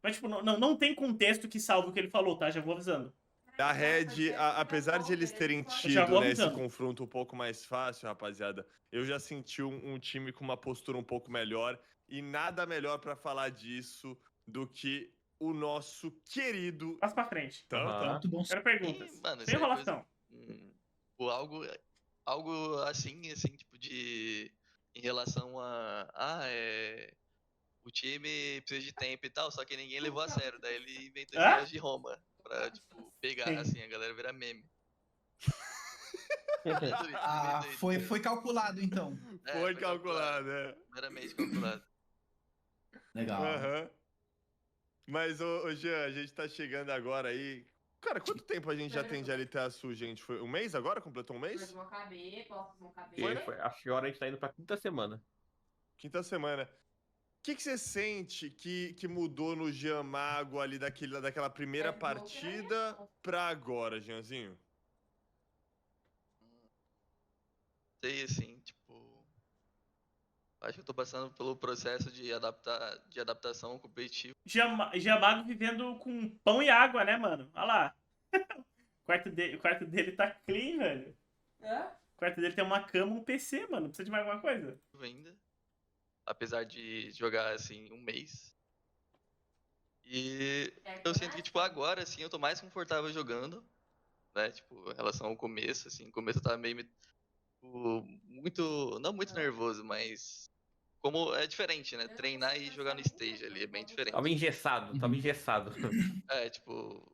Mas, tipo, não tem contexto que salve o que ele falou, tá? Já vou avisando. Da Red, apesar de eles terem Já tido, vou né, esse avisando. confronto um pouco mais fácil, rapaziada, eu já senti um time com uma postura um pouco melhor. E nada melhor pra falar disso do que o nosso querido. Passa pra frente. Aham. Muito bom. Quero E, perguntas. mano, Sem isso aí é coisa. enrolação. Tipo, algo assim, tipo, de. Em relação a. O time precisa de tempo e tal, só que ninguém levou a sério. Daí ele inventou esse Hã? negócio de Roma. Pra, tipo, pegar, Sim. assim, a galera virar meme. É doido, Ah, bem doido. foi calculado, então. Foi calculado, né? Meramente calculado. Legal. Aham. Mas, ô Jean, a gente tá chegando agora aí. Cara, quanto tempo a gente já tem de LTA Sul, gente? Foi um mês agora? Completou um mês? Acho que agora a gente tá indo pra quinta semana. Quinta semana. O que você sente que mudou no Jean Mago ali daquela primeira partida pra agora, Jeanzinho? Sei, assim, tipo. Acho que eu tô passando pelo processo de adaptação competitiva. Jamago vivendo com pão e água, né, mano? Olha lá. O quarto dele tá clean, velho. O quarto dele tem uma cama, um PC, mano. Precisa de mais alguma coisa? Ainda. Apesar de jogar, assim, um mês. E eu sinto que, tipo, agora, assim, eu tô mais confortável jogando, né? Tipo, em relação ao começo, assim. No começo eu tava meio, tipo, não muito nervoso, mas como é diferente, né? Treinar e jogar no stage ali é bem diferente. Tava engessado, tava engessado. Tipo,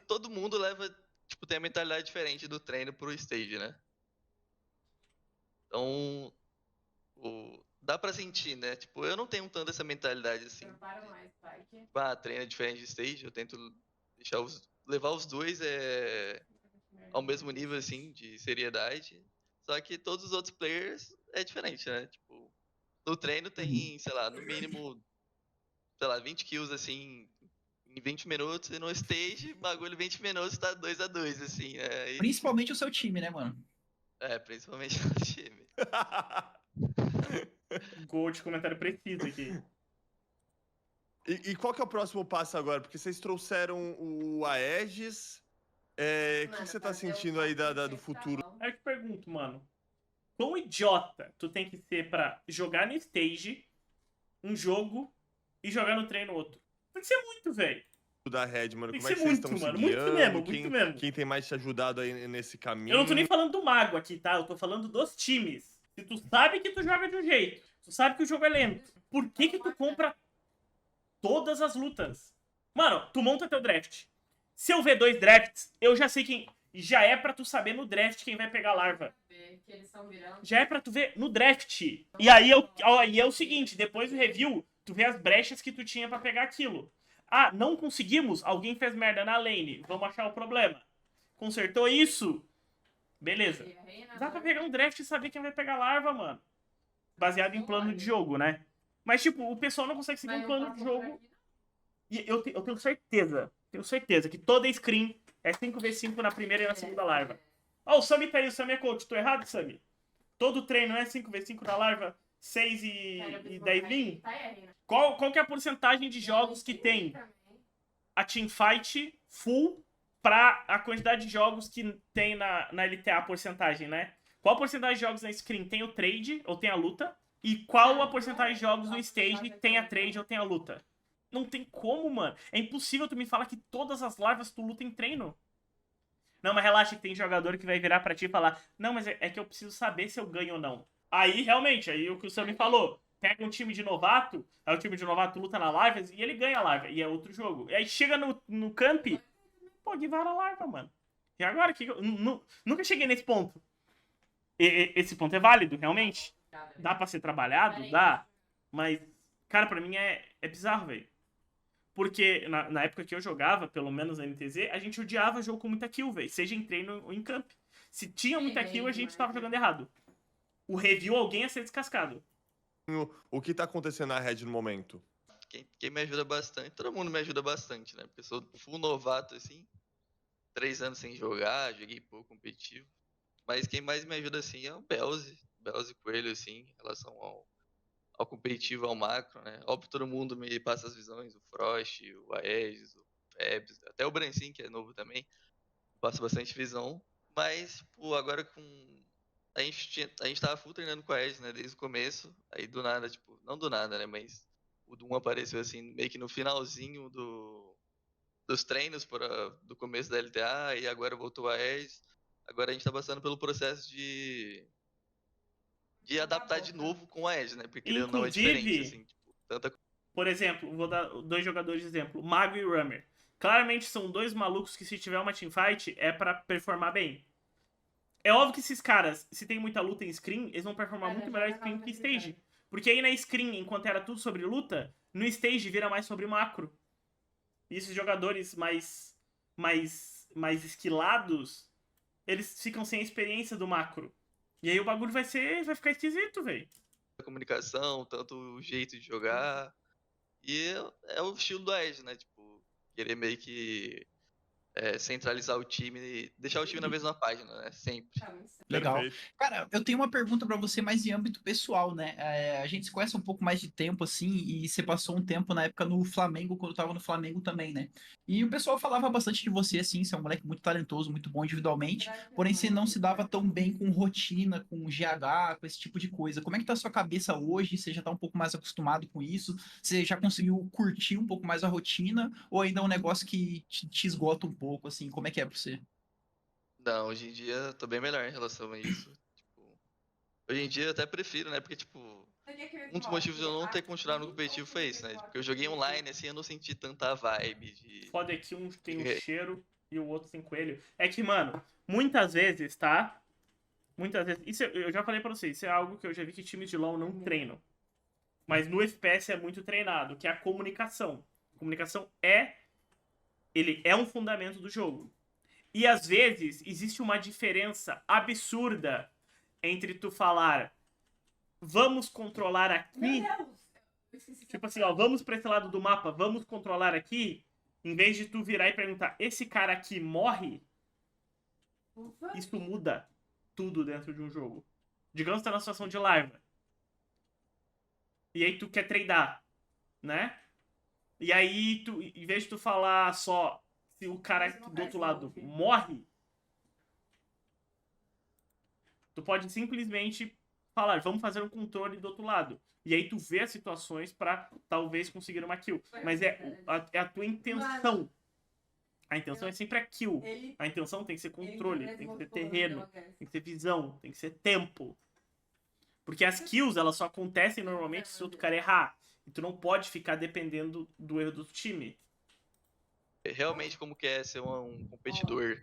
todo mundo leva, tipo, tem a mentalidade diferente do treino pro stage, né? Então, dá pra sentir, né? Tipo, eu não tenho tanto essa mentalidade assim. Treino é diferente de stage, eu tento levar os dois ao mesmo nível, assim, de seriedade. Só que todos os outros players é diferente, né? Tipo, no treino tem, sei lá, no mínimo, sei lá, 20 kills, assim, em 20 minutos, e no stage, bagulho 20 minutos tá 2-2, assim, né? Principalmente o seu time, né, mano? Principalmente no time. Gol de comentário preciso aqui. E qual que é o próximo passo agora? Porque vocês trouxeram o Aegis. O que você tá sentindo aí do futuro? Aí eu te pergunto, mano. Quão idiota tu tem que ser pra jogar no stage um jogo e jogar no treino outro? Tem que ser muito, velho. Da Red, mano? Tem que Como é ser que vocês muito, estão se mano. Muito guiando? mesmo, muito mesmo. Quem tem mais te ajudado aí nesse caminho? Eu não tô nem falando do mago aqui, tá? Eu tô falando dos times. Se tu sabe que tu joga de um jeito, tu sabe que o jogo é lento, por que tu compra todas as lutas? Mano, tu monta teu draft. Se eu ver 2 drafts, eu já sei quem... Já é pra tu saber no draft quem vai pegar a larva. Já é pra tu ver no draft. E aí é o seguinte, depois do review, tu vê as brechas que tu tinha pra pegar aquilo. Ah, não conseguimos? Alguém fez merda na lane. Vamos achar o problema. Consertou isso? Beleza. Dá pra pegar um draft e saber quem vai pegar a larva, mano. Baseado em plano de jogo, né? Mas, tipo, o pessoal não consegue seguir um plano de jogo. E eu tenho certeza que toda screen é 5v5 na primeira e na segunda larva. Ó, o Sami tá aí, o Sami é coach. Tô errado, Sami? Todo treino é 5v5 na larva, 6 e 10 win? Qual que é a porcentagem de jogos que tem a teamfight full pra a quantidade de jogos que tem na LTA, a porcentagem, né? Qual a porcentagem de jogos na screen tem o trade ou tem a luta? E qual a porcentagem de jogos no stage tem a trade ou tem a luta? Não tem como, mano. É impossível tu me falar que todas as larvas tu luta em treino. Não, mas relaxa que tem jogador que vai virar pra ti e falar: não, mas é que eu preciso saber se eu ganho ou não. Aí, realmente, aí o que o Sam me falou: pega um time de novato, aí o time de novato luta na larva e ele ganha a larva. E é outro jogo. E aí chega no camp, pô, Guevara a larva, mano. E agora? Nunca cheguei nesse ponto. Esse ponto é válido, realmente? Dá pra ser trabalhado? Dá. Mas, cara, pra mim é bizarro, velho. Porque na época que eu jogava, pelo menos na NTZ, a gente odiava jogo com muita kill, velho. Seja em treino ou em camp. Se tinha muita kill, a gente tava jogando errado. O review, alguém ia ser descascado. O que tá acontecendo na Red no momento? Quem me ajuda bastante, todo mundo me ajuda bastante, né? Porque eu sou full novato, assim. 3 anos sem jogar, joguei pouco competitivo. Mas quem mais me ajuda, assim, é o Belze Coelho, assim, em relação ao competitivo, ao macro, né? Óbvio, todo mundo me passa as visões, o Frost, o Aegis, o Febs, até o Brancin, que é novo também, passa bastante visão. Mas, tipo, agora com... A gente tava full treinando com a Aegis, né, desde o começo. Aí do nada, tipo, não do nada, né, mas o Doom apareceu assim, meio que no finalzinho dos treinos do começo da LTA, e agora voltou a Aegis. Agora a gente tá passando pelo processo de adaptar de novo com a Aegis, né, porque querendo ou não é diferente, Inclusive, assim, tipo, tanta por exemplo, vou dar 2 jogadores de exemplo, Mago e Rummer. Claramente são 2 malucos que se tiver uma teamfight é pra performar bem. É óbvio que esses caras, se tem muita luta em screen, eles vão performar muito melhor em screen que stage. Porque aí na screen, enquanto era tudo sobre luta, no stage vira mais sobre macro. E esses jogadores mais esquilados, eles ficam sem a experiência do macro. E aí o bagulho vai ficar esquisito, velho. comunicação, tanto o jeito de jogar. E é o estilo do Aegis, né, tipo, querer meio que centralizar o time e deixar o time na mesma página, né, sempre. Legal. Perfeito. Cara, eu tenho uma pergunta pra você mais em âmbito pessoal, né? A gente se conhece um pouco mais de tempo, assim, e você passou um tempo na época no Flamengo, quando eu tava no Flamengo também, né? E o pessoal falava bastante de você, assim, você é um moleque muito talentoso, muito bom individualmente, porém você não se dava tão bem com rotina, com GH, com esse tipo de coisa. Como é que tá a sua cabeça hoje? Você já tá um pouco mais acostumado com isso? Você já conseguiu curtir um pouco mais a rotina? Ou ainda é um negócio que te esgota um pouco, assim? Como é que é pra você? Não, hoje em dia eu tô bem melhor em relação a isso. Tipo, hoje em dia eu até prefiro, né, porque, tipo, um dos motivos de eu não ter continuado no competitivo foi isso, né, porque eu joguei online, assim, eu não senti tanta vibe de... Foda é que um tem o cheiro e o outro tem coelho. É que, mano, muitas vezes, tá? Muitas vezes. Isso eu já falei pra vocês, isso é algo que eu já vi que times de LoL não treinam. Mas no FPS é muito treinado, que é a comunicação. A comunicação ele é um fundamento do jogo. E às vezes existe uma diferença absurda entre tu falar vamos controlar aqui, tipo assim, ó, vamos pra esse lado do mapa, vamos controlar aqui, em vez de tu virar e perguntar, esse cara aqui morre? Isso muda tudo dentro de um jogo. Digamos que tá na situação de larva. E aí tu quer tradar, né? E aí, tu, em vez de tu falar só se o cara do outro lado morre, tu pode simplesmente falar, vamos fazer um controle do outro lado. E aí tu vê as situações pra talvez conseguir uma kill. Mas é a tua intenção. A intenção é sempre a kill. A intenção tem que ser controle, tem que ser terreno, tem que ser visão, tem que ser tempo. Porque as kills, elas só acontecem normalmente se o outro cara errar. E tu não pode ficar dependendo do erro do time. Realmente como que é ser um competidor.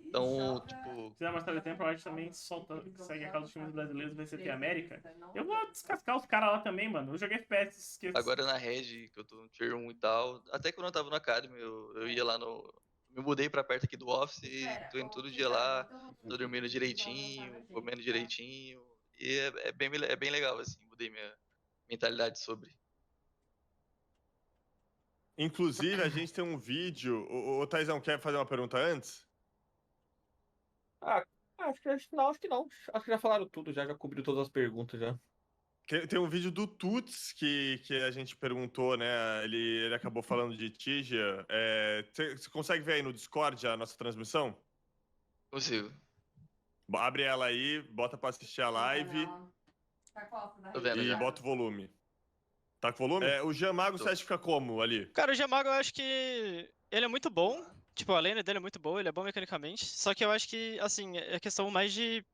Então, tipo, Se quiser mostrar tempo, eu acho que também segue a causa dos times brasileiros VCT América. Eu vou descascar os caras lá também, mano. Eu joguei FPS, esqueço. agora na Red, que eu tô no Tier 1 e tal, até quando eu tava no Academy, eu ia lá no... Me mudei pra perto aqui do Office e tô indo todo dia lá, tô dormindo direitinho, comendo direitinho. E é bem legal, assim, mudei minha mentalidade sobre. Inclusive, a gente tem um vídeo. Ô, Taizão, quer fazer uma pergunta antes? Acho que não. Acho que já falaram tudo, já cobriu todas as perguntas já. Tem um vídeo do Tuts que a gente perguntou, né? Ele acabou falando de Tigia. Você consegue ver aí no Discord a nossa transmissão? Consigo. Abre ela aí, bota pra assistir a live Tô vendo e já. bota o volume. Tá com volume? O Jean Mago, você acha que fica como ali? Cara, o Gemago eu acho que ele é muito bom. Tipo, a lane dele é muito boa, ele é bom mecanicamente. Só que eu acho que, assim, é questão mais de.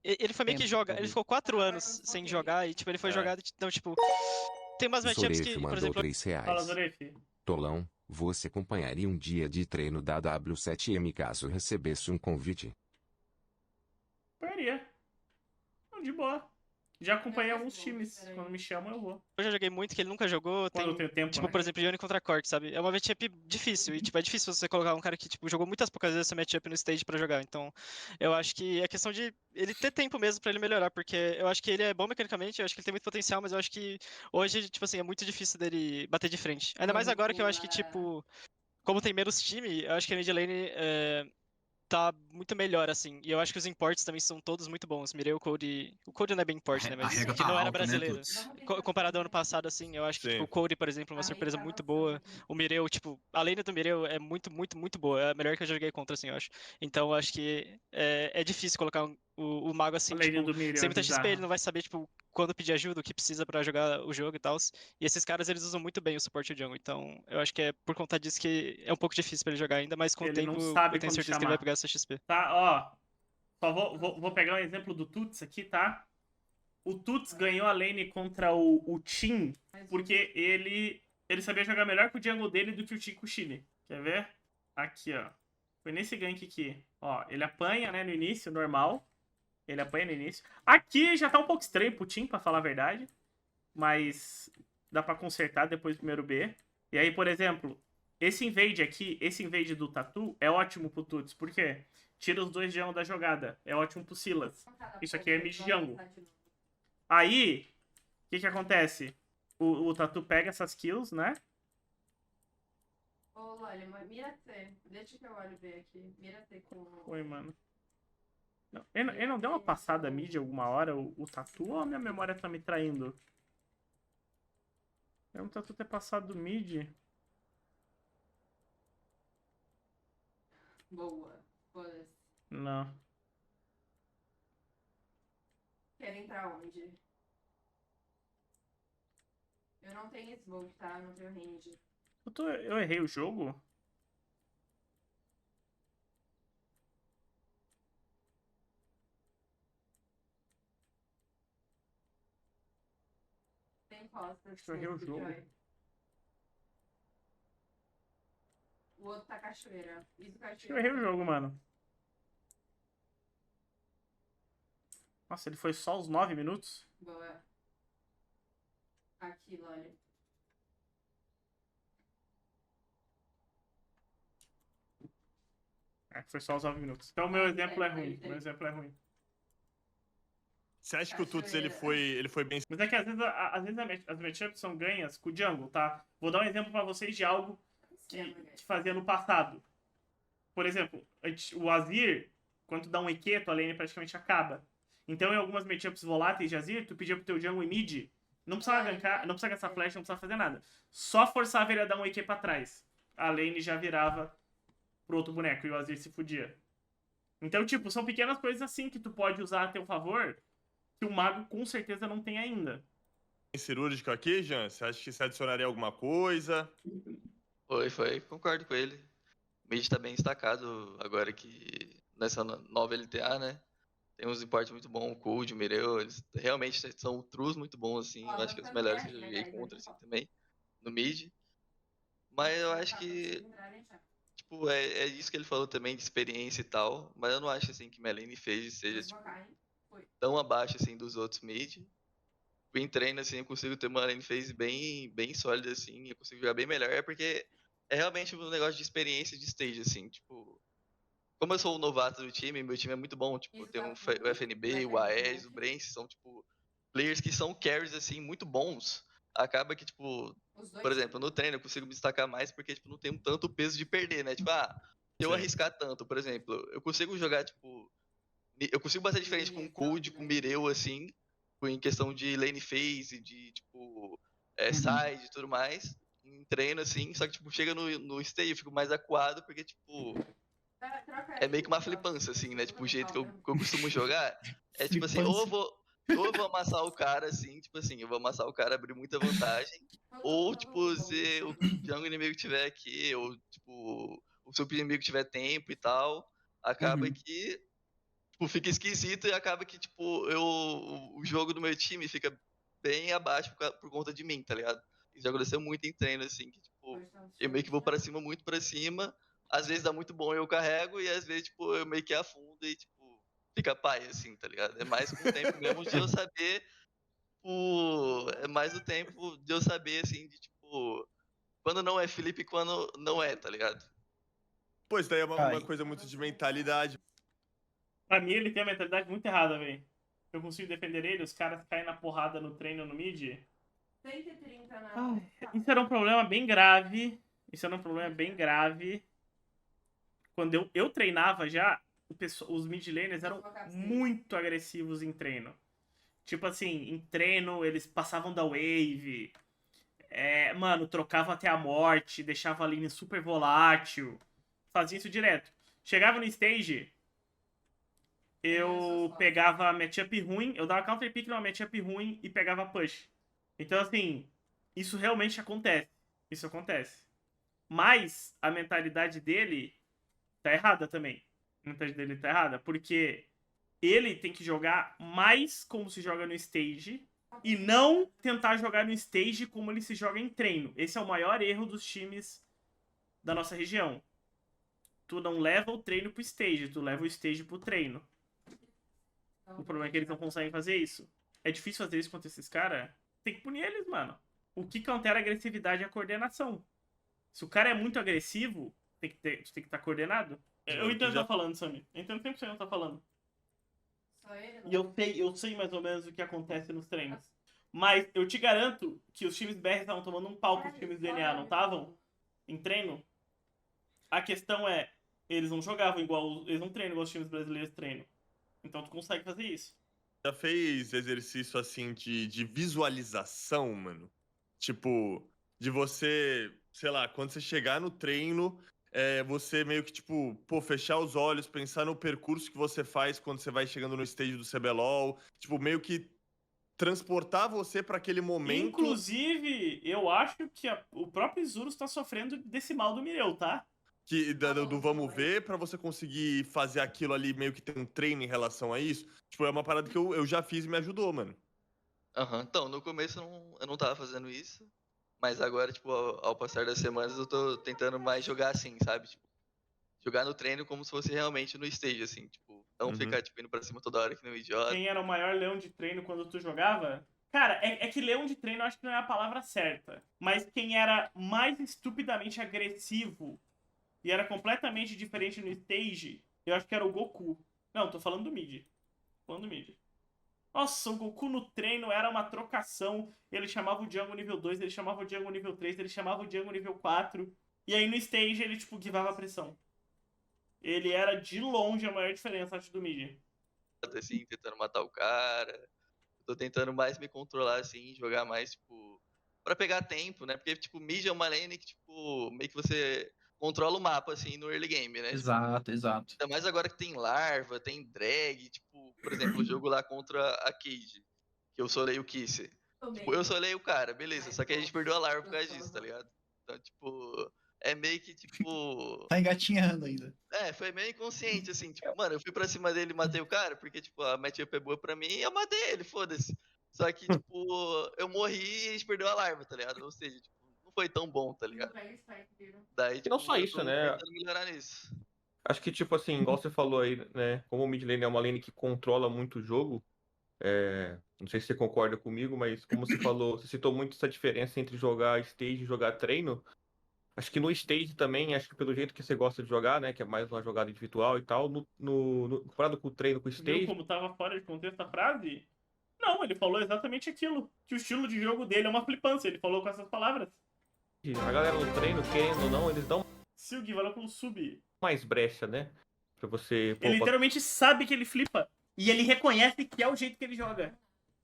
Ele foi meio que Tempo, joga. Ele talvez. ficou 4 anos sem jogar e, tipo, ele foi É. jogado. Então, tipo. Tem umas matchups Zoref que, por mandou exemplo. R$3. Fala, Zoref. Tolão, você acompanharia um dia de treino da W7M caso recebesse um convite? Apoiaria. Não, de boa. Já acompanhei alguns times. Quando me chamam, eu vou. Eu já joguei muito que ele nunca jogou. Quando eu Tem, tenho tempo, tipo, né? por exemplo, Yone contra Cork, sabe? É uma matchup difícil. E, tipo, é difícil você colocar um cara que, tipo, jogou muitas poucas vezes essa matchup no stage pra jogar. Então, eu acho que é questão de ele ter tempo mesmo pra ele melhorar. Porque eu acho que ele é bom mecanicamente, eu acho que ele tem muito potencial, mas eu acho que hoje, tipo assim, é muito difícil dele bater de frente. Ainda mais agora que eu acho que, tipo, como tem menos time, eu acho que a mid lane tá muito melhor, assim. E eu acho que os imports também são todos muito bons. Mirei o Cody. O Cody não é bem import, né? A Mas régua que tá não era alta, né, brasileiro. Tuts? Comparado ao ano passado, assim, eu acho que tipo, Sim. o Cody, por exemplo, é uma surpresa muito boa. O Mireu, tipo, a lane do Mireu é muito, muito, muito boa. É a melhor que eu joguei contra, assim, eu acho. Então eu acho que é difícil colocar o mago assim, A lane tipo, do Miriam sem é muita XP, bizarra. ele não vai saber, tipo, quando pedir ajuda, o que precisa pra jogar o jogo e tal. E esses caras, eles usam muito bem o suporte jungle. Então eu acho que é por conta disso que é um pouco difícil pra ele jogar ainda, mas com o Ele tempo não sabe eu tenho quando certeza que ele vai chamar. pegar essa XP. Tá, ó. Só vou pegar um exemplo do Tuts aqui, tá? O Tuts ganhou a lane contra o Tim porque ele sabia jogar melhor com o jungle dele do que o Tim com o Chile. Quer ver? Aqui, ó. Foi nesse gank aqui. Ó, ele apanha, né, no início, normal. Ele apanha no início. Aqui já tá um pouco estranho pro Tim, pra falar a verdade. Mas dá pra consertar depois do primeiro B. E aí, por exemplo, esse invade aqui, esse invade do Tatu, é ótimo pro Tuts. Por quê? Tira os dois jungle da jogada. É ótimo pro Silas. Isso aqui é mid jungle. Aí, o que acontece? O Tatu pega essas kills, né? Ô, Loli, mira T. Deixa que eu olho B aqui. Mira T com... Oi, mano. Não, ele não deu uma passada mid alguma hora, o Tatu, ou a minha memória tá me traindo? É um Tatu ter passado mid. Boa. Foda-se. Não. Quer entrar onde? Eu não tenho smoke, tá? Eu não tenho range. Eu errei o jogo? Tem costa. Acho que eu errei o smoke, jogo. Joy. O outro tá cachoeira. Isso Acho que eu errei o jogo, mano. Nossa, ele foi só os 9 minutos? Boa. Aqui, Loli. É, foi só os 9 minutos. Então meu exemplo é ruim. Meu exemplo é ruim. Você acha que o Tuts ele foi bem. Mas é que às vezes as matchups são ganhas com o jungle, tá? Vou dar um exemplo pra vocês de algo que fazia no passado. Por exemplo, o Azir, quando tu dá um EQ, tua lane praticamente acaba. Então, em algumas matchups voláteis de Azir, tu pedia pro teu jungle e mid, não precisava gankar, não precisava gastar flash, não precisava fazer nada. Só forçava ele a dar um EQ pra trás. A lane já virava pro outro boneco e o Azir se fudia. Então, tipo, são pequenas coisas assim que tu pode usar a teu favor, que o mago com certeza não tem ainda. Cirúrgico aqui, Jean? Você acha que você adicionaria alguma coisa? Foi. Concordo com ele. O mid tá bem destacado agora que nessa nova LTA, né? Tem uns importes muito bons, o Cold, o Mireu, eles realmente são trus muito bons, assim. Eu acho que os melhores que eu joguei contra, assim, também, no mid. Mas eu acho que, tipo, é isso que ele falou também, de experiência e tal. Mas eu não acho, assim, que Melanie fez seja, tipo, tão abaixo, assim, dos outros mid. Em treino, assim, eu consigo ter uma lane phase bem sólida, assim, eu consigo jogar bem melhor, é porque é realmente um negócio de experiência de stage, assim, tipo... Como eu sou o novato do time, meu time é muito bom, tipo, tem o FNB, o Aes, o Brence, são, tipo, players que são carries, assim, muito bons. Acaba que, tipo, por exemplo, no treino eu consigo me destacar mais porque, tipo, não tenho tanto peso de perder, né? Tipo, se eu Sim. arriscar tanto, por exemplo, eu consigo jogar, tipo... Eu consigo bater diferente com o Cold, com o Mireu, assim, em questão de lane phase, de, tipo, side e tudo mais, em treino, assim, só que, tipo, chega no stage eu fico mais acuado, porque, tipo, é meio que uma flipança, assim, né, tipo, o jeito que eu costumo jogar, é tipo assim, ou eu vou amassar o cara, assim, tipo assim, eu vou amassar o cara, abrir muita vantagem, ou, tipo, se o jungle inimigo tiver aqui, ou, tipo, o seu inimigo tiver tempo e tal, acaba que tipo, fica esquisito e acaba que, tipo, o jogo do meu time fica bem abaixo por conta de mim, tá ligado? Isso já aconteceu muito em treino, assim, que, tipo, eu meio que vou pra cima, muito pra cima, às vezes dá muito bom e eu carrego, e às vezes, tipo, eu meio que afundo e, tipo, fica pai, assim, tá ligado? É mais com o tempo mesmo de eu saber, tipo, é mais o tempo de eu saber, assim, de, tipo, quando não é Felipe e quando não é, tá ligado? Pois daí é uma coisa muito de mentalidade. Pra mim, ele tem a mentalidade muito errada, velho. Eu consigo defender ele, os caras caem na porrada no treino no mid. 130 na... Isso era um problema bem grave. Isso era um problema bem grave. Quando eu treinava já, os mid laners eram muito agressivos em treino. Tipo assim, em treino eles passavam da wave, mano, trocavam até a morte, deixavam a lane super volátil, fazia isso direto. Chegava no stage, eu pegava matchup ruim, eu dava counter pick numa matchup ruim e pegava push. Então assim, isso realmente acontece. Isso acontece. Mas a mentalidade dele tá errada também. A mentalidade dele tá errada, porque ele tem que jogar mais como se joga no stage e não tentar jogar no stage como ele se joga em treino. Esse é o maior erro dos times da nossa região. Tu não leva o treino pro stage, tu leva o stage pro treino. O problema é que eles não conseguem fazer isso. É difícil fazer isso contra esses caras. Tem que punir eles, mano. O que countera a agressividade é a coordenação. Se o cara é muito agressivo, tu tem que estar coordenado. Eu entendo o que tá falando, Sammy. Eu entendo 100% o que tá falando. Só ele, E eu sei mais ou menos o que acontece nos treinos. Mas eu te garanto que os times BR estavam tomando um pau com os times do DNA, não estavam? Em treino? A questão é, eles não jogavam igual, eles não treinam igual os times brasileiros treinam. Então tu consegue fazer isso. Já fez exercício assim de visualização, mano? Tipo, de você, sei lá, quando você chegar no treino, você meio que, tipo, pô, fechar os olhos, pensar no percurso que você faz quando você vai chegando no stage do CBLOL, tipo, meio que transportar você pra aquele momento. Inclusive, eu acho que o próprio Isurus tá sofrendo desse mal do Mireu, tá? Do vamos ver, pra você conseguir fazer aquilo ali, meio que ter um treino em relação a isso. Tipo, é uma parada que eu já fiz e me ajudou, mano. Aham. Então, no começo eu não tava fazendo isso. Mas agora, tipo, ao passar das semanas, eu tô tentando mais jogar assim, sabe? Tipo, jogar no treino como se fosse realmente no stage, assim. Tipo, não ficar, tipo, indo pra cima toda hora que nem um idiota. Quem era o maior leão de treino quando tu jogava? Cara, é que leão de treino eu acho que não é a palavra certa. Mas quem era mais estupidamente agressivo e era completamente diferente no stage, eu acho que era o Goku. Não, tô falando do mid. Falando do mid. Nossa, o Goku no treino era uma trocação. Ele chamava o Django nível 2, ele chamava o Django nível 3, ele chamava o Django nível 4. E aí no stage ele, tipo, givava a pressão. Ele era de longe a maior diferença, acho, do mid. Assim, tentando matar o cara. Tô tentando mais me controlar, assim, jogar mais, tipo, pra pegar tempo, né? Porque, tipo, mid é uma lane que, tipo, meio que você controla o mapa, assim, no early game, né? Exato, exato. Ainda mais agora que tem larva, tem drag, tipo, por exemplo, o jogo lá contra a Cage, que eu solei o Kisser. Tipo, eu solei o cara, beleza, só que a gente perdeu a larva por causa disso, tá ligado? Então, tipo, é meio que, tipo... Tá engatinhando ainda. foi meio inconsciente, assim, tipo, mano, eu fui pra cima dele e matei o cara, porque, tipo, a matchup é boa pra mim e eu matei ele, foda-se. Só que, tipo, eu morri e a gente perdeu a larva, tá ligado? Ou seja, tipo, não foi tão bom, tá ligado? Daí, tipo, E não só eu isso, tô né? tentando melhorar nisso. Acho que, tipo assim, igual você falou aí, né? Como o mid lane é uma lane que controla muito o jogo, não sei se você concorda comigo, mas como você falou, você citou muito essa diferença entre jogar stage e jogar treino. Acho que no stage também, acho que pelo jeito que você gosta de jogar, né? Que é mais uma jogada individual e tal, comparado com o treino com o Viu stage, como tava fora de contexto a frase? Não, ele falou exatamente aquilo. Que o estilo de jogo dele é uma flipância. Ele falou com essas palavras. a galera no treino, querendo ou não, eles dão Se o Gui valeu pelo sub. mais brecha, né? Pra você, Ele literalmente sabe que ele flipa. E ele reconhece que é o jeito que ele joga.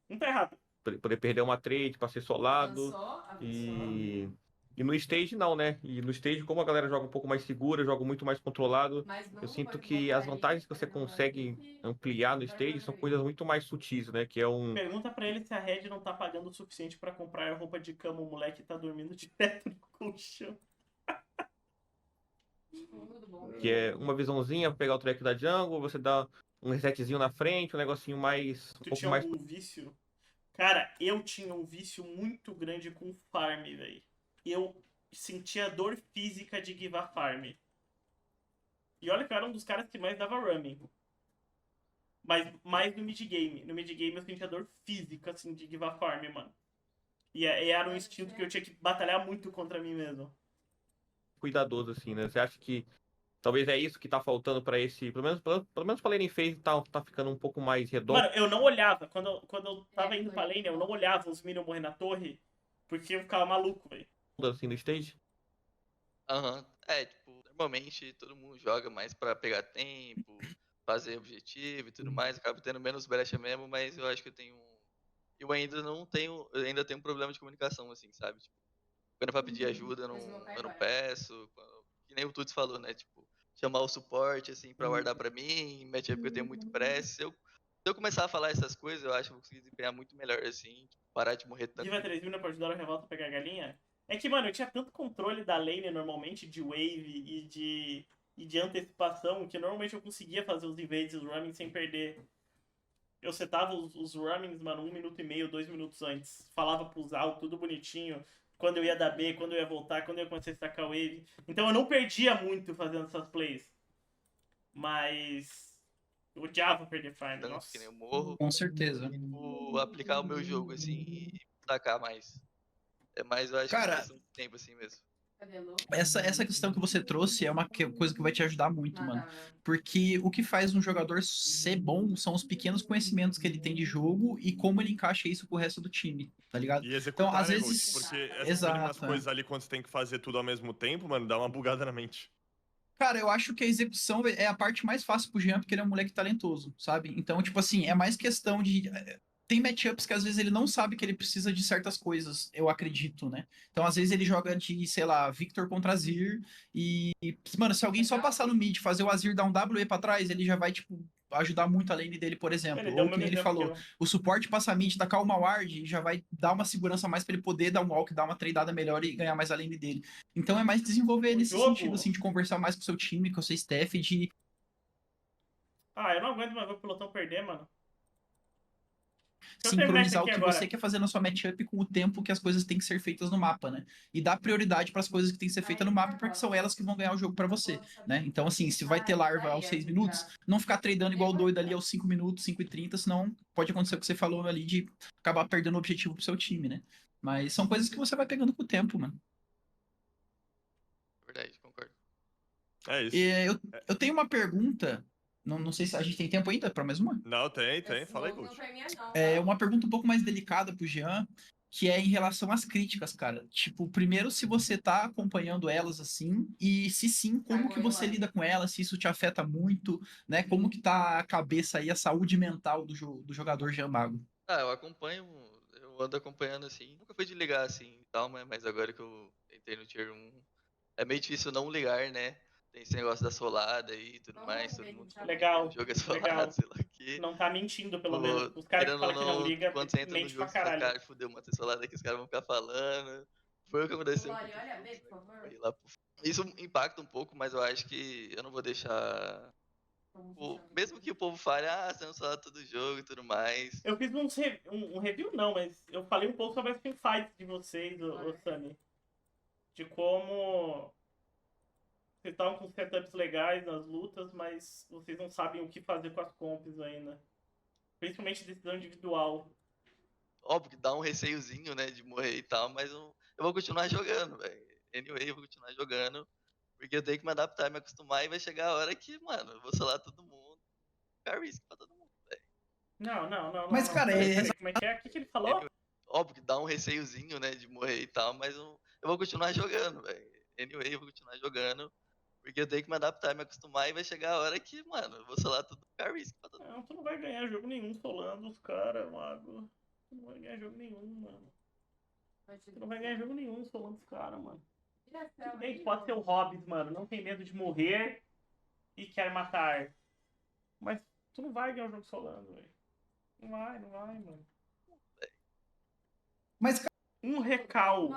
Não tá errado. poder perder uma trade pra ser solado. E no stage não, né? E no stage, como a galera joga um pouco mais segura, joga muito mais controlado, eu sinto que as vantagens que você consegue ampliar no stage são coisas muito mais sutis, né? Que é um. Pergunta pra ele se a Red não tá pagando o suficiente pra comprar a roupa de cama. O moleque tá dormindo direto no colchão. Que é uma visãozinha pra pegar o track da jungle, você dá um resetzinho na frente, um negocinho mais. Tu tinha algum vício? Cara, eu tinha um vício muito grande com farm, velho. Eu sentia dor física de give a farm. E olha que eu era um dos caras que mais dava roaming. Mas mais no mid-game. No mid-game eu sentia dor física, assim, de give a farm, mano. E era um instinto que eu tinha que batalhar muito contra mim mesmo. Cuidadoso, assim, né? Você acha que talvez é isso que tá faltando pra esse. Pelo menos pra lane phase tá ficando um pouco mais redondo. Mano, eu não olhava. Quando eu tava indo pra lane, eu não olhava os minions morrer na torre. Porque eu ficava maluco, velho. Assim no stage? Aham. Tipo, normalmente todo mundo joga mais pra pegar tempo, fazer objetivo e tudo mais, acaba tendo menos brecha mesmo, mas eu acho que eu ainda não tenho, eu ainda tenho um problema de comunicação, assim, sabe? Tipo, quando é pra pedir ajuda, eu não peço, que nem o Tuts falou, né? Tipo, chamar o suporte, assim, pra guardar pra mim, matchup que eu tenho muito press. Se eu começar a falar essas coisas, eu acho que eu vou conseguir desempenhar muito melhor, assim, tipo, parar de morrer tanto. Diva 3000 pra ajudar a revolta a pegar a galinha. É que, mano, eu tinha tanto controle da lane normalmente, de wave e de antecipação, que normalmente eu conseguia fazer os invades e os roamings sem perder. Eu setava os roamings, mano, 1 minuto e meio, 2 minutos antes. Falava pros altos, tudo bonitinho. Quando eu ia dar B, quando eu ia voltar, quando eu ia começar a estacar wave. Então eu não perdia muito fazendo essas plays. Mas eu odiava perder farm, Tanto nossa. que nem eu morro. Com certeza. Tipo, aplicar o meu jogo, assim, e tacar mais. É mais, eu acho que Cara, questão de tempo, assim mesmo. essa questão que você trouxe é uma coisa que vai te ajudar muito, mano. Porque o que faz um jogador ser bom são os pequenos conhecimentos que ele tem de jogo e como ele encaixa isso com o resto do time, tá ligado? E executar, Então, às né, vezes. Roach? Porque essas Exato, mínimas coisas ali, quando você tem que fazer tudo ao mesmo tempo, mano, dá uma bugada na mente. Cara, eu acho que a execução é a parte mais fácil pro Jean, porque ele é um moleque talentoso, sabe? Então, tipo assim, é mais questão de. Tem matchups que às vezes ele não sabe que ele precisa de certas coisas, eu acredito, né? Então, às vezes ele joga de, sei lá, Victor contra Azir mano, se alguém só passar no mid, fazer o Azir dar um WE pra trás, ele já vai, tipo, ajudar muito a lane dele, por exemplo. Ele deu Ou o que mesmo nem ele exemplo que falou, eu. o suporte passa mid, tacar uma ward, já vai dar uma segurança a mais pra ele poder dar um walk, dar uma tradeada melhor e ganhar mais a lane dele. Então é mais desenvolver O nesse jogo- sentido, assim, de conversar mais com o seu time, com o seu staff, de Ah, eu não aguento mais ver o pelotão perder, mano. Deixa eu terminar isso sincronizar o aqui que agora. você quer fazer na sua matchup com o tempo que as coisas têm que ser feitas no mapa, né? E dar prioridade para as coisas que têm que ser feitas no mapa, porque são elas que vão ganhar o jogo para você, né? Então, assim, se vai ter larva aos 6 minutos, não ficar tradando igual doido ali aos 5 minutos, 5 e 30, senão pode acontecer o que você falou ali de acabar perdendo o objetivo pro seu time, né? Mas são coisas que você vai pegando com o tempo, mano. Verdade, concordo. É isso. Eu tenho uma pergunta, não sei se a gente tem tempo ainda para mais uma. Não, tem. Fala aí, Coach. É uma pergunta um pouco mais delicada pro Jean, que é em relação às críticas, cara. Tipo, primeiro, se você tá acompanhando elas assim, e se sim, como que você lida com elas, se isso te afeta muito, né? Como que tá a cabeça aí, a saúde mental do jogador Jean Mago? Eu acompanho, eu ando acompanhando assim. Nunca fui de ligar assim e tal, mas agora que eu entrei no Tier 1, é meio difícil não ligar, né? Tem esse negócio da solada aí e tudo mais, todo mundo fala Legal, que o jogo é solado, legal. sei lá o quê. Não tá mentindo, pelo Pô, menos. Os caras que querendo ou falam que não não, liga, quando você entra no mente pra jogo, você fala, caralho. cara, fudeu, matei solada aqui, os caras vão ficar falando. Foi o que aconteceu. Lore, olha bem, por favor. Aí lá pro- Isso impacta um pouco, mas eu acho que eu não vou deixar. Mesmo que o povo fale, você não solada todo jogo e tudo mais. Eu fiz um review, não, mas eu falei um pouco sobre as teamfights de vocês, ô Sunny. De como vocês estavam com setups legais nas lutas, mas vocês não sabem o que fazer com as comps ainda. Principalmente decisão individual. Óbvio que dá um receiozinho, né, de morrer e tal, mas eu vou continuar jogando, velho. Anyway, eu vou continuar jogando, porque eu tenho que me adaptar, me acostumar, e vai chegar a hora que, mano, eu vou solar todo mundo, ficar risk pra todo mundo, velho. Não. Mas, cara, Peraí, como é que é? O que ele falou? Óbvio que dá um receiozinho, né, de morrer e tal, mas eu vou continuar jogando, velho. Anyway, eu vou continuar jogando, porque eu tenho que me adaptar, me acostumar, e vai chegar a hora que, mano, eu vou solar tudo, ficar risk pra todo mundo. Não, tu não vai ganhar jogo nenhum solando os caras, mago. Tu não vai ganhar jogo nenhum, mano. Tu não vai ganhar jogo nenhum solando os caras, mano. Tudo bem, tu pode ser o Hobbs, mano. Não tem medo de morrer e quer matar. Mas tu não vai ganhar o jogo solando, velho. Não vai, mano. Mas, Um recal,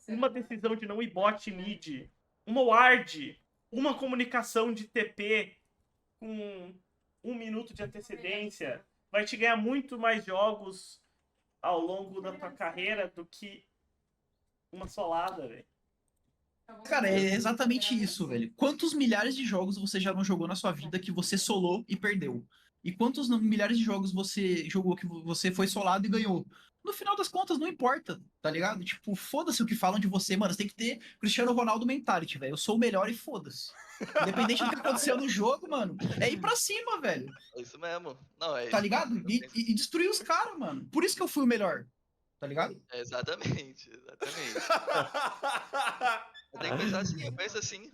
uma decisão de não ir bot mid, uma ward, uma comunicação de TP com 1 minuto de antecedência vai te ganhar muito mais jogos ao longo da tua carreira do que uma solada, velho. cara, é exatamente isso, velho. Quantos milhares de jogos você já não jogou na sua vida que você solou e perdeu? E quantos milhares de jogos você jogou que você foi solado e ganhou? No final das contas, não importa, tá ligado? Tipo, foda-se o que falam de você, mano. Você tem que ter Cristiano Ronaldo mentality, velho. Eu sou o melhor e foda-se. Independente do que aconteceu no jogo, mano, é ir pra cima, velho. É isso mesmo. Não, é Tá isso. ligado? E destruir os caras, mano. Por isso que eu fui o melhor. Tá ligado? Exatamente. Eu tenho que pensar assim, eu penso assim.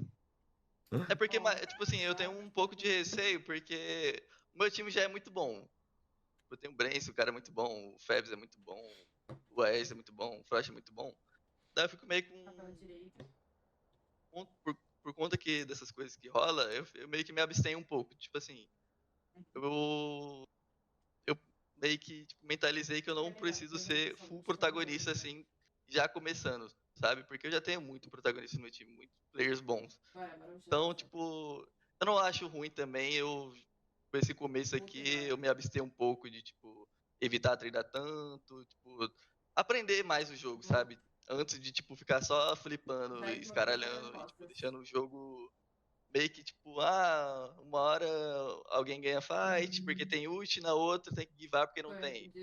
É porque, tipo assim, eu tenho um pouco de receio, porque o meu time já é muito bom. Eu tenho o Brence, o cara é muito bom, o Febs é muito bom, o AES é muito bom, o Flash é muito bom. Daí eu fico meio por conta que dessas coisas que rola, eu meio que me abstenho um pouco. Tipo assim, eu meio que tipo, mentalizei que eu não preciso ser full protagonista assim, já começando, sabe? Porque eu já tenho muito protagonista no meu time, muitos players bons. Então, tipo, eu não acho ruim também com esse começo aqui, eu me abster um pouco de, tipo, evitar treinar tanto, tipo, aprender mais o jogo, sabe? Antes de, tipo, ficar só flipando e escaralhando e, tipo, deixando o jogo meio que, tipo, uma hora alguém ganha fight porque tem ult, na outra tem que givar porque não tem.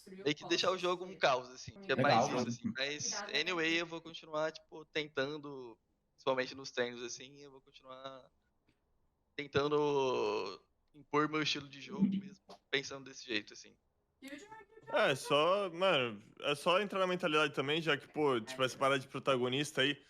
Meio que deixar o jogo um caos, assim. Que é mais Legal, isso, assim. Mas, anyway, eu vou continuar, tipo, tentando, principalmente nos treinos, assim, eu vou continuar tentando impor meu estilo de jogo mesmo, pensando desse jeito, assim. É só, mano, é só entrar na mentalidade também, já que, pô, tipo, essa parada de protagonista aí.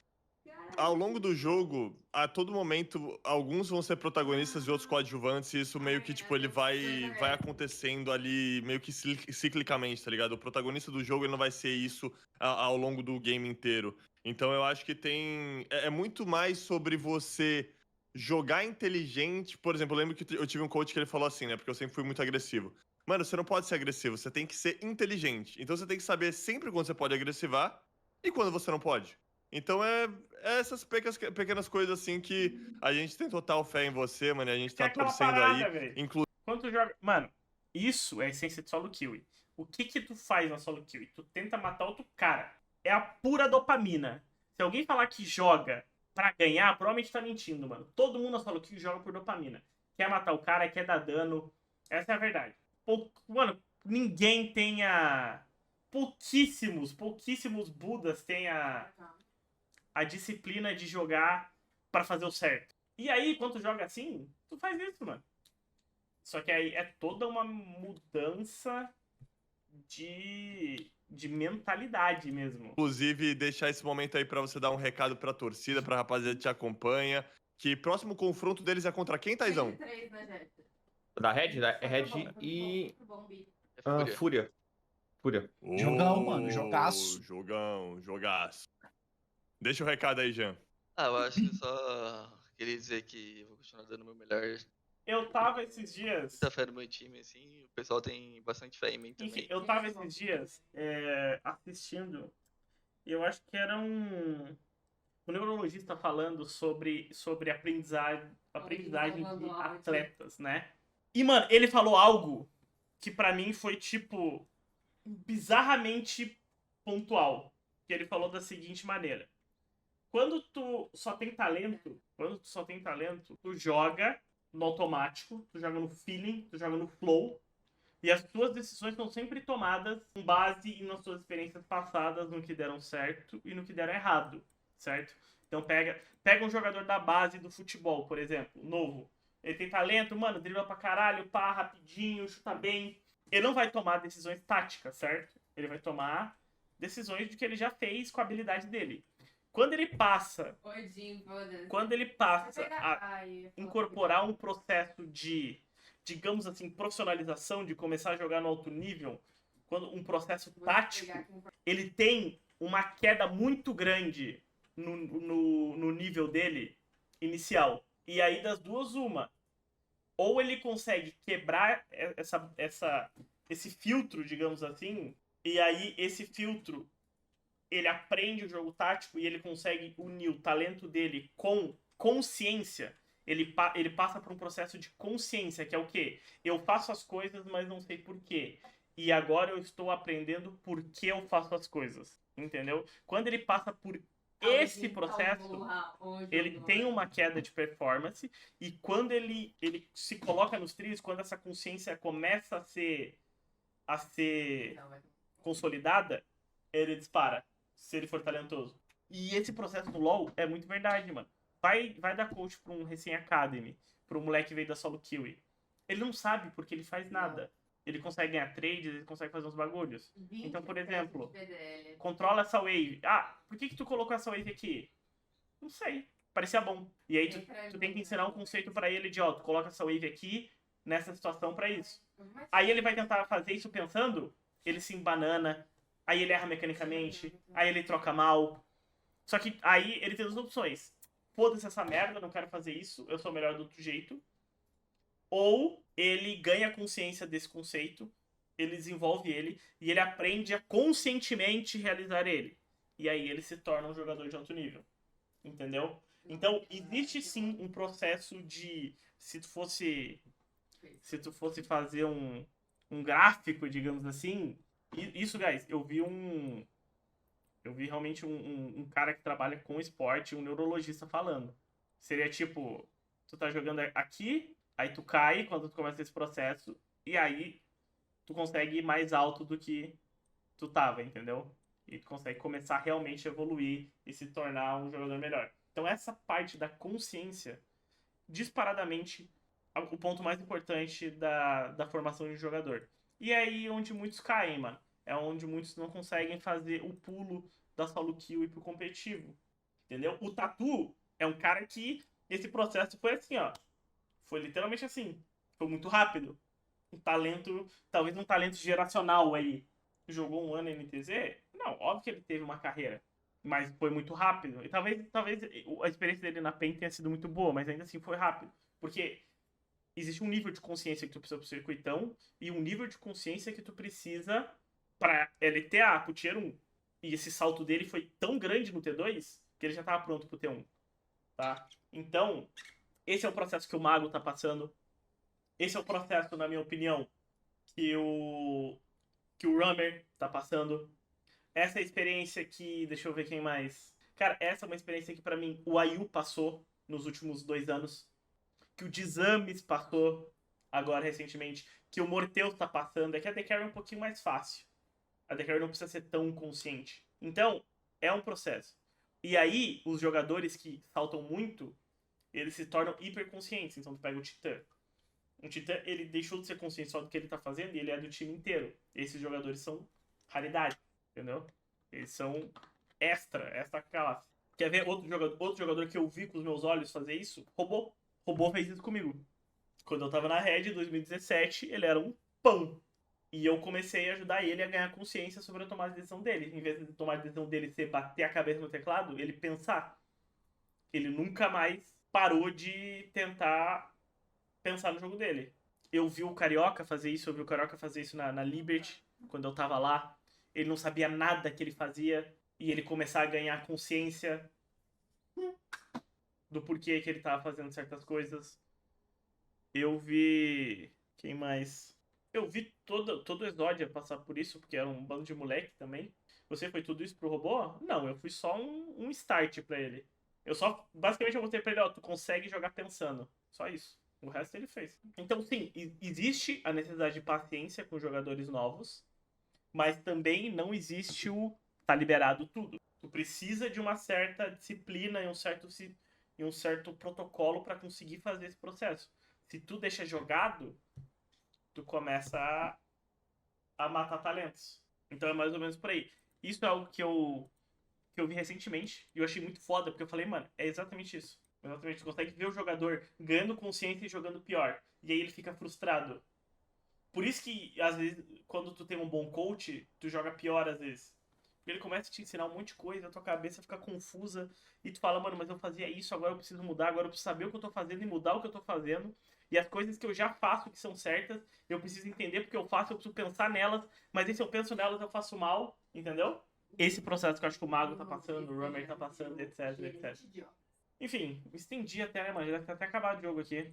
Ao longo do jogo, a todo momento, alguns vão ser protagonistas e outros coadjuvantes, e isso meio que, tipo, ele vai acontecendo ali, meio que ciclicamente, tá ligado? O protagonista do jogo, ele não vai ser isso ao longo do game inteiro. Então eu acho que tem... É muito mais sobre você jogar inteligente. Por exemplo, eu lembro que eu tive um coach que ele falou assim, né? Porque eu sempre fui muito agressivo. Mano, você não pode ser agressivo, você tem que ser inteligente. Então você tem que saber sempre quando você pode agressivar e quando você não pode. Então é essas pequenas coisas assim que a gente tem total fé em você, mano, e a gente É tá aquela torcendo aí. parada, velho. Quando tu joga. Mano, isso é a essência de solo kill. O que que tu faz na solo kill? Tu tenta matar outro cara. É a pura dopamina. Se alguém falar que joga pra ganhar, provavelmente tá mentindo, mano. Todo mundo na solo kill joga por dopamina. Quer matar o cara, quer dar dano. Essa é a verdade. Mano, ninguém tenha. Pouquíssimos Budas têm a disciplina de jogar pra fazer o certo. E aí, quando tu joga assim, tu faz isso, mano. Só que aí é toda uma mudança de mentalidade mesmo. Inclusive, deixar esse momento aí pra você dar um recado pra torcida, pra rapaziada que te acompanha. Que próximo confronto deles é contra quem, Taizão? Da Red? Da Red e. Fúria. Fúria. Jogão, mano, jogaço. Jogaço. Deixa o recado aí, Jean. Eu acho que só queria dizer que eu vou continuar dando o meu melhor. Eu tava esses dias. Muita fé no meu time, assim, o pessoal tem bastante fé em mim também. Enfim, eu tava esses dias assistindo. Eu acho que era um neurologista falando sobre aprendizagem de atletas, né? E, mano, ele falou algo que pra mim foi, tipo, bizarramente pontual. Que ele falou da seguinte maneira. Quando tu só tem talento, tu joga no automático, tu joga no feeling, tu joga no flow, e as tuas decisões são sempre tomadas com base nas suas experiências passadas, no que deram certo e no que deram errado, certo? Então pega um jogador da base do futebol, por exemplo, novo. Ele tem talento, mano, dribla pra caralho, pá, rapidinho, chuta bem. Ele não vai tomar decisões táticas, certo? Ele vai tomar decisões de que ele já fez com a habilidade dele. Quando ele passa a incorporar um processo de, digamos assim, profissionalização, de começar a jogar no alto nível, um processo tático, ele tem uma queda muito grande no nível dele inicial. E aí, das duas, uma. Ou ele consegue quebrar esse filtro, digamos assim, e aí esse filtro ele aprende o jogo tático e ele consegue unir o talento dele com consciência. Ele passa por um processo de consciência, que é o quê? Eu faço as coisas, mas não sei por quê. E agora eu estou aprendendo por que eu faço as coisas. Entendeu? Quando ele passa por esse processo, ele tem uma queda de performance. E quando ele se coloca nos trilhos, quando essa consciência começa a ser consolidada, ele dispara, se ele for talentoso. E esse processo do LoL é muito verdade, mano. Vai dar coach pra um recém-academy, pra um moleque que veio da solo kill. Ele não sabe porque ele faz nada. Ele consegue ganhar trades, ele consegue fazer uns bagulhos. Então, por exemplo, controla essa wave. Por que tu colocou essa wave aqui? Não sei. Parecia bom. E aí tu tem que ensinar um conceito pra ele de, ó, tu coloca essa wave aqui, nessa situação pra isso. Aí ele vai tentar fazer isso pensando, ele se embanana, aí ele erra mecanicamente, aí ele troca mal. Só que aí ele tem duas opções. Foda-se essa merda, não quero fazer isso, eu sou melhor do outro jeito. Ou ele ganha consciência desse conceito, ele desenvolve ele, e ele aprende a conscientemente realizar ele. E aí ele se torna um jogador de alto nível. Entendeu? Então, existe sim um processo de... Se tu fosse fazer um gráfico, digamos assim... Isso, guys, eu vi realmente um cara que trabalha com esporte, um neurologista falando. Seria tipo, tu tá jogando aqui, aí tu cai quando tu começa esse processo, e aí tu consegue ir mais alto do que tu tava, entendeu? E tu consegue começar realmente a evoluir e se tornar um jogador melhor. Então essa parte da consciência, disparadamente, o ponto mais importante da formação de um jogador. E é aí onde muitos caem, mano. É onde muitos não conseguem fazer o pulo da solo kill e pro competitivo. Entendeu? O Tatu é um cara que esse processo foi assim, ó. Foi literalmente assim. Foi muito rápido. Um talento, talvez um talento geracional aí. Jogou um ano em NTZ? Não, óbvio que ele teve uma carreira. Mas foi muito rápido. E talvez a experiência dele na PEN tenha sido muito boa, mas ainda assim foi rápido. Porque existe um nível de consciência que tu precisa pro circuitão e um nível de consciência que tu precisa pra LTA, pro Tier 1. E esse salto dele foi tão grande no T2 que ele já tava pronto pro T1. Tá? Então, esse é o processo que o Mago tá passando. Esse é o processo, na minha opinião, que o Rummer tá passando. Essa é a experiência que... Deixa eu ver quem mais. Cara, essa é uma experiência que pra mim o Ayu passou nos últimos 2 anos. Que o Dizames passou agora recentemente. Que o Morteus tá passando. É que a The Carry é um pouquinho mais fácil. A The Carry não precisa ser tão consciente. Então, é um processo. E aí, os jogadores que saltam muito, eles se tornam hiperconscientes. Então, tu pega o Titã. O Titã, ele deixou de ser consciente só do que ele tá fazendo e ele é do time inteiro. Esses jogadores são raridade, entendeu? Eles são extra classe. Quer ver outro jogador que eu vi com os meus olhos fazer isso? Robô. Robô fez isso comigo. Quando eu tava na Red, em 2017, ele era um pão. E eu comecei a ajudar ele a ganhar consciência sobre a tomada de decisão dele. Em vez de tomar a decisão dele ser bater a cabeça no teclado, ele pensar. Ele nunca mais parou de tentar pensar no jogo dele. Eu vi o Carioca fazer isso, na Liberty, quando eu tava lá. Ele não sabia nada que ele fazia e ele começar a ganhar consciência do porquê que ele tava fazendo certas coisas. Eu vi... Quem mais? Eu vi todo o Exódia passar por isso, porque era um bando de moleque também. Você foi tudo isso pro robô? Não, eu fui só um start pra ele. Basicamente eu mostrei pra ele, ó, tu consegue jogar pensando. Só isso. O resto ele fez. Então, sim, existe a necessidade de paciência com jogadores novos, mas também não existe tá liberado tudo. Tu precisa de uma certa disciplina e um certo protocolo para conseguir fazer esse processo. Se tu deixa jogado, tu começa a matar talentos. Então é mais ou menos por aí. Isso é algo que eu vi recentemente e eu achei muito foda, porque eu falei, mano, é exatamente isso. Exatamente, tu consegue ver o jogador ganhando consciência e jogando pior. E aí ele fica frustrado. Por isso que, às vezes, quando tu tem um bom coach, tu joga pior às vezes. Porque ele começa a te ensinar um monte de coisa, a tua cabeça fica confusa, e tu fala, mano, mas eu fazia isso, agora eu preciso mudar, agora eu preciso saber o que eu tô fazendo e mudar o que eu tô fazendo. E as coisas que eu já faço que são certas, eu preciso entender porque eu faço, eu preciso pensar nelas, mas aí se eu penso nelas eu faço mal, entendeu? Esse processo que eu acho que o Mago tá passando, o Rummer tá passando, etc. Enfim, me estendi até, né, mano? Já deve ter até acabado o jogo aqui.